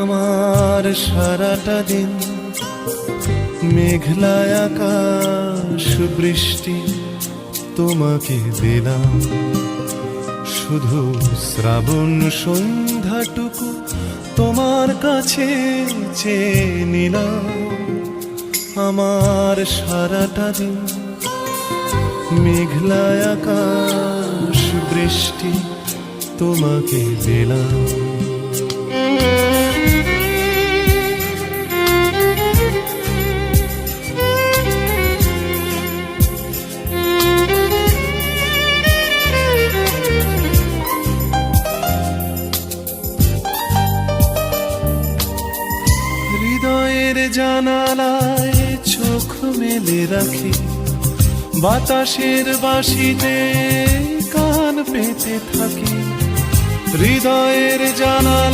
আমার সারাটা দিন মেঘলা আকাশ বৃষ্টি তোমাকে দিলাম, শুধু শ্রাবণ সন্ধ্যাটুকু তোমার কাছে চেয়ে নিলাম। আমার সারাটা দিন মেঘলা আকাশ বৃষ্টি তোমাকে দিলাম। হৃদয়ের জানালায় চোখ মেলে রাখি, বাতাসের বাঁশিতে কান পেতে থাকি। হৃদয়ের জানালায়